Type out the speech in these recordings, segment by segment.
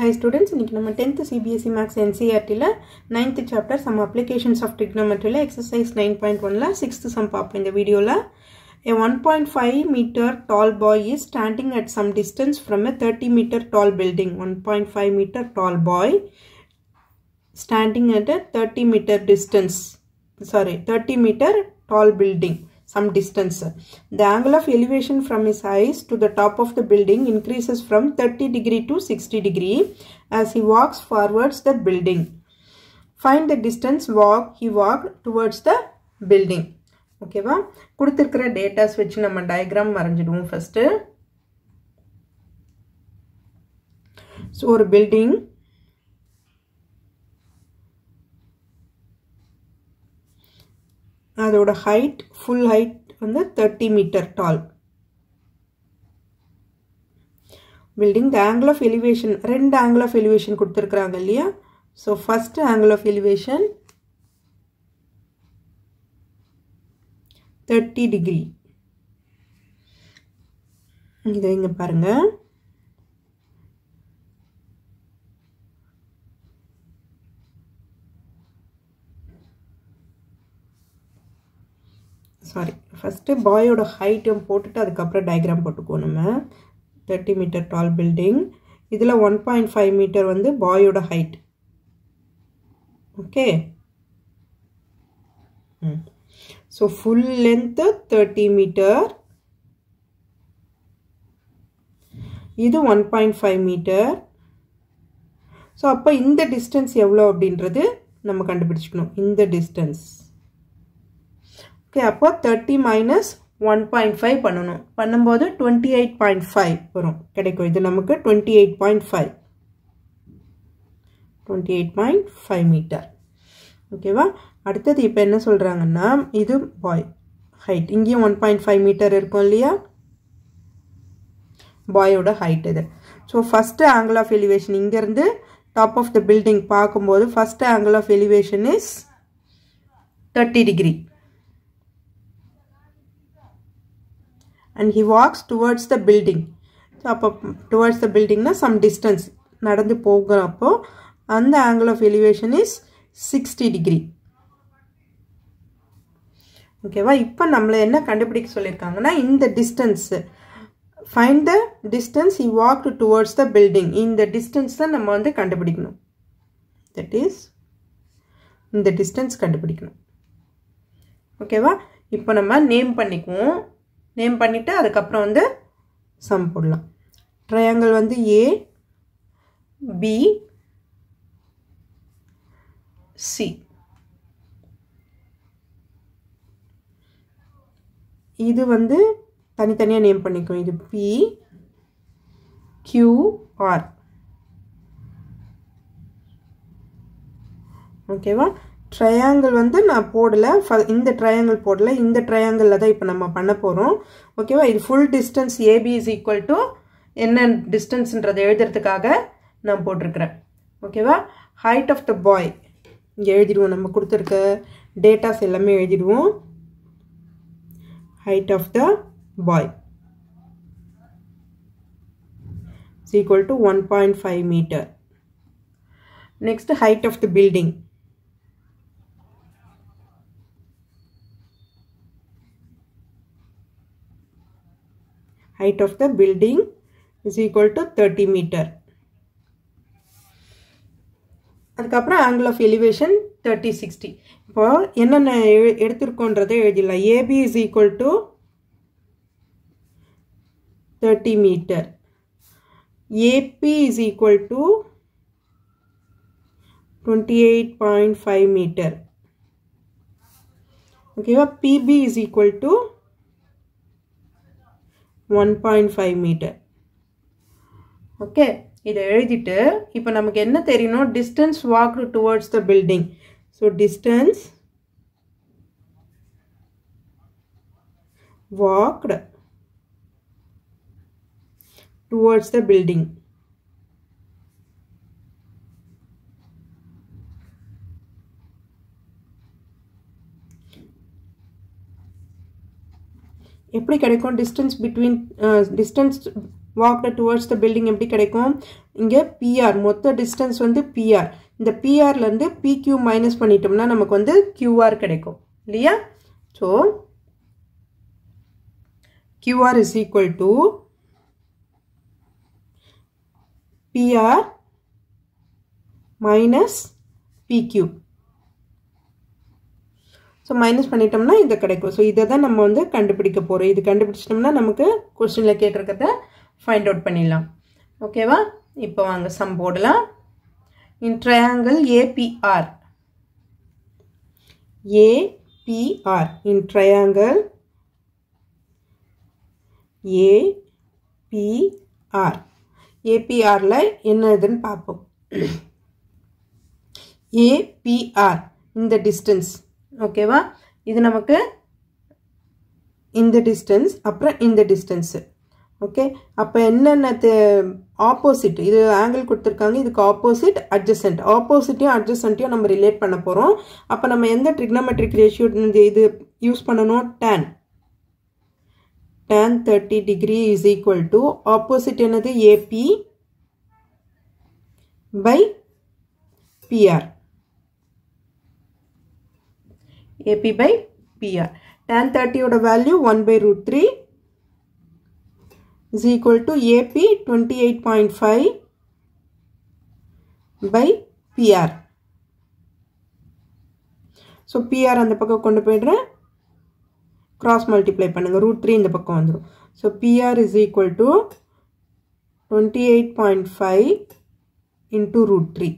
Hi students, இன்னைக்கு நம்ம 10th CBSE Maths NCERT ல 9th chapter some applications of trigonometry ல exercise 9.1 ல 6th sum பார்ப்போம் இந்த வீடியோல. A 1.5 meter tall boy is standing at some distance from a 30 meter tall building. 1.5 meter tall boy standing at a 30 meter tall building. Some distance. The angle of elevation from his eyes to the top of the building increases from 30 degree to 60 degree as he walks forwards the building. Find the distance he walked towards the building. Okay va? குடுத்திருக்கிற datas வச்சு நம்ம diagram வரைஞ்சிடுவோம் first. So ஒரு building அதோட height full height வந்து 30 meter tall building. The angle of elevation ரெண்டு angle of elevation கொடுத்திருக்காங்க இல்லையா. So first angle of elevation 30 degree. இதை இங்க பாருங்க. Sorry, first boy oda height போட்டுட்டு அதுக்கு அப்புறம் diagram போட்டுக்குவோம் நம்ம. 30 meter tall building. இதுல 1.5 meter வந்து boy oda height. Okay. So full length 30 meter. இது 1.5 meter. So அப்ப இந்த distance எவ்வளவு அப்படின்றது நம்ம கண்டுபிடிச்சுக்கணும். இந்த distance. Okay, அப்போ 30 minus 1.5 பண்ணணும். பண்ணும்போது 28.5 வரும். கிடைக்கும். இது நமக்கு 28.5. 28.5 meter. ஓகேவா? அடுத்தது இப்போ என்ன சொல்றாங்கன்னா இது boy height. இங்கேயும் 1.5 meter இருக்கும் இல்லையா? boy ஓட height இது. So first angle of elevation இங்க இருந்து top of the building பார்க்கும்போது first angle of elevation is 30 degree. And he walks towards the building. So towards the building na some distance நடந்து போகறப்போ அந்த angle of elevation is 60 degree. ஓகேவா? இப்போ நம்மள என்ன கண்டுபிடிக்க சொல்லிருக்காங்கன்னா இந்த distance find the distance he walked towards the building. இந்த distance தான் நம்ம வந்து கண்டுபிடிக்கணும். That is இந்த distance கண்டுபிடிக்கணும். ஓகேவா? இப்போ நம்ம நேம் பண்ணிக்குவோம். நேம் பண்ணிட்டு அதுக்கு அப்புறம் வந்து சம் போடலாம். ட்ரையாங்கிள் வந்து A B C. இது வந்து தனித்தனியா நேம் பண்ணிக்கும். இது P Q R. ஓகேவா? ட்ரையாங்கிள் வந்து நான் போடல. இந்த ட்ரையாங்கிள் போடல. இந்த ட்ரையாங்கிள்ல தான் இப்போ நம்ம பண்ண போறோம். ஓகேவா? இது full distance AB is equal to என்ன டிஸ்டன்ஸ்ன்றதை எழுதுறதுக்காக நான் போட்டிருக்கிறேன். ஓகேவா? ஹைட் ஆஃப் த பாய் இங்கே எழுதிடுவோம். நம்ம கொடுத்துருக்க டேட்டாஸ் எல்லாமே எழுதிடுவோம். Height of the boy is equal to 1.5 meter. Next, height of the building. Height of the building is equal to 30 meter. அதுக்கப்புறம் angle of elevation 30 60. இப்போ என்னென்ன எடுத்துருக்கோன்றதை எழுதிடலாம். AB is equal to 30 meter. AP is equal to 28.5 meter. ஓகேவா? PB is equal to 1.5 meter. Okay, இதை எழுதிட்டு இப்போ நமக்கு என்ன தெரியணும்? distance walked towards the building. So distance walked towards the building. எப்படி கிடைக்கும்? distance between distance walked towards the building எப்படி கிடைக்கும்? இங்கே PR மொத்த டிஸ்டன்ஸ் வந்து PR. இந்த PRலேருந்து PQ மைனஸ் பண்ணிட்டோம்னா நமக்கு வந்து QR கிடைக்கும் இல்லையா? So QR is equal to PR minus PQ. So minus பண்ணிட்டோம்னா இது கிடைக்கும். ஸோ இதை தான் நம்ம வந்து கண்டுபிடிக்க போகிறோம். இது கண்டுபிடிச்சிட்டோம்னா நமக்கு கொஸ்டினில் கேட்டிருக்கிறத ஃபைண்ட் அவுட் பண்ணிடலாம். ஓகேவா? இப்போ வாங்க சம் போடலாம். இன் ட்ரையாங்கிள் APR. APR. இன் ட்ரையாங்கிள் APR. APRல என்ன இதுன்னு பார்ப்போம். APR இந்த டிஸ்டன்ஸ். ஓகேவா? இது நமக்கு இந்த டிஸ்டன்ஸ் அப்புறம் இந்த டிஸ்டன்ஸ். ஓகே, அப்போ என்னென்ன ஆப்போசிட், இது ஆங்கிள் கொடுத்துருக்காங்க, இதுக்கு ஆப்போசிட் அட்ஜசன்ட். ஆப்போசிட்டையும் அட்ஜசன்ட்டையும் நம்ம ரிலேட் பண்ண போகிறோம். அப்போ நம்ம எந்த ட்ரிக்னோமெட்ரிக் ரேஷியோ இது யூஸ் பண்ணணும்? tan 30 degree is equal to opposite என்னது? AP by PR. AP by PR. tan 30 ஓட value 1/√3 is equal to AP 28.5 by PR. So PR அந்த பக்கம் கொண்டு போயிடுறேன், cross multiply பண்ணுங்க, √3 இந்த பக்கம் வந்துடும். So PR is equal to 28.5 into √3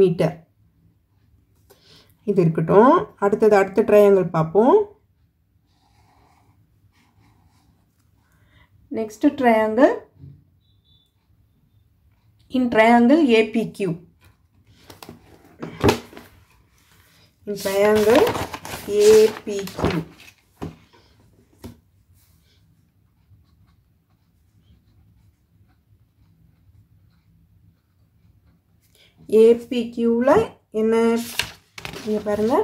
meter. இது இருக்கட்டும். அடுத்த ட்ரையாங்கிள் பார்ப்போம். Next triangle, in triangle APQ. In triangle APQ. APQல என்ன இங்க பாருங்க,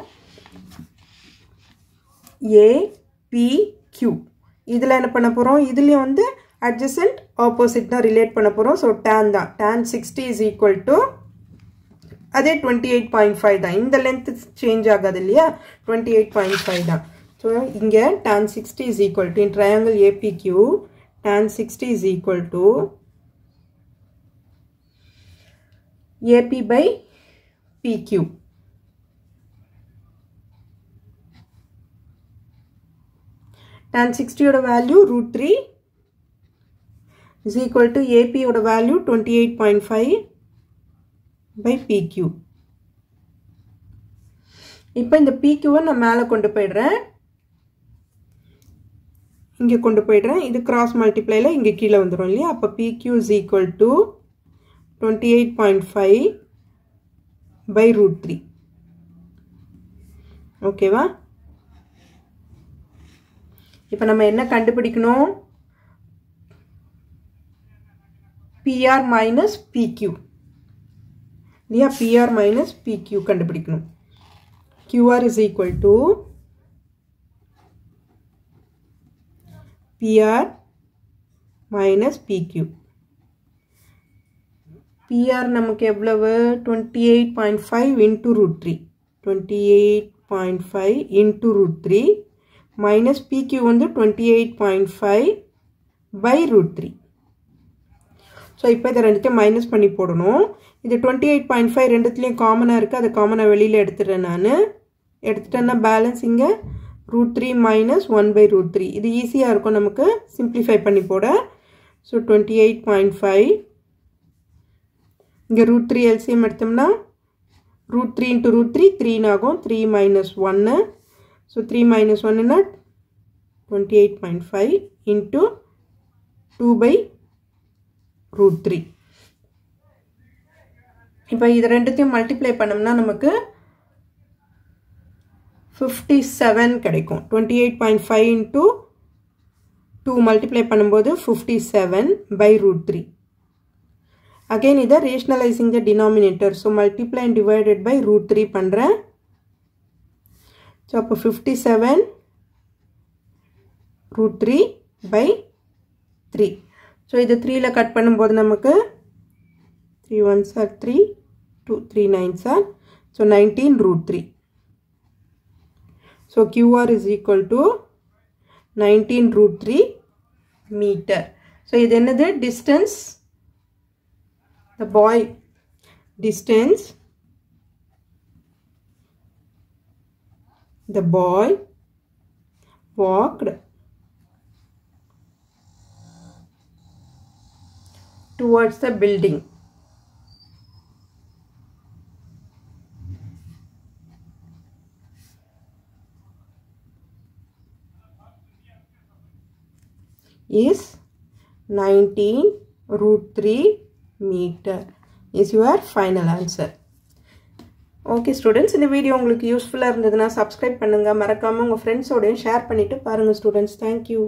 APQ. இதில் என்ன பண்ண போகிறோம்? இதுலேயும் வந்து adjacent opposite தான் ரிலேட் பண்ண போகிறோம். ஸோ tan தான். tan 60 is equal to அதே 28.5 தான். இந்த லென்த் சேஞ்ச் ஆகாது இல்லையா? 28.5 தான். ஸோ இங்கே tan 60 is equal to, in triangle APQ, tan 60 is equal to AP by PQ. tan 60 ஓட value √3 is equal to AP ஓட வேல்யூ 28.5 by PQ. இப்போ இந்த PQவை நான் மேலே கொண்டு போயிடுறேன், இங்கே கொண்டு போயிடுறேன். இது கிராஸ் மல்டிப்ளைல இங்கே கீழே வந்துடும் இல்லையா? அப்போ PQ is equal to 28.5 by √3. ஓகேவா? இப்போ நம்ம என்ன கண்டுபிடிக்கணும்? PR minus PQ இல்லையா? PR minus PQ கண்டுபிடிக்கணும். QR is equal to PR minus PQ. PR நமக்கு எவ்வளவு? 28.5 into √3. 28.5 into √3 minus PQ வந்து 28.5 by √3. ஸோ இப்போ இதை ரெண்டுத்தையும் மைனஸ் பண்ணி போடணும். இது 28.5 ரெண்டுத்துலேயும் காமனாக இருக்குது, அதை காமனாக வெளியில் எடுத்துடுறேன். நான் எடுத்துட்டேன்னா பேலன்ஸ் இங்கே √3 minus 1/√3. இது ஈஸியாக இருக்கும் நமக்கு சிம்பிளிஃபை பண்ணி போட. ஸோ 28.5 இங்கே √3 எல்சிஎம் எடுத்தோம்னா √3 into √3 3 ஆகும். 3 minus 1. So 3 minus 1ன்னா 28.5 into 2/√3. இப்போ இது ரெண்டுத்தையும் மல்டிப்ளை பண்ணோம்னா நமக்கு 57 கிடைக்கும். 28.5 into 2 மல்டிப்ளை பண்ணும்போது 57 by √3. Again இதை rationalizing the denominator. So multiply and divided by √3 பண்ணுறேன். ஸோ அப்போ 57 √3 by 3. ஸோ இது 3ல கட் பண்ணும்போது நமக்கு 3 ones are 3, 2, 3 nines are, so 19 root 3. So QR is equal to 19 root 3 meter. So இது என்னது distance, the boy distance, the boy walked towards the building. Is 19 root 3 meter is your final answer. Okay students, இந்த video உங்களுக்கு யூஸ்ஃபுல்லா இருந்ததுன்னா subscribe பண்ணுங்க, மறக்காம உங்க friends ஓட ஷேர் பண்ணிட்டு பாருங்க students. Thank you.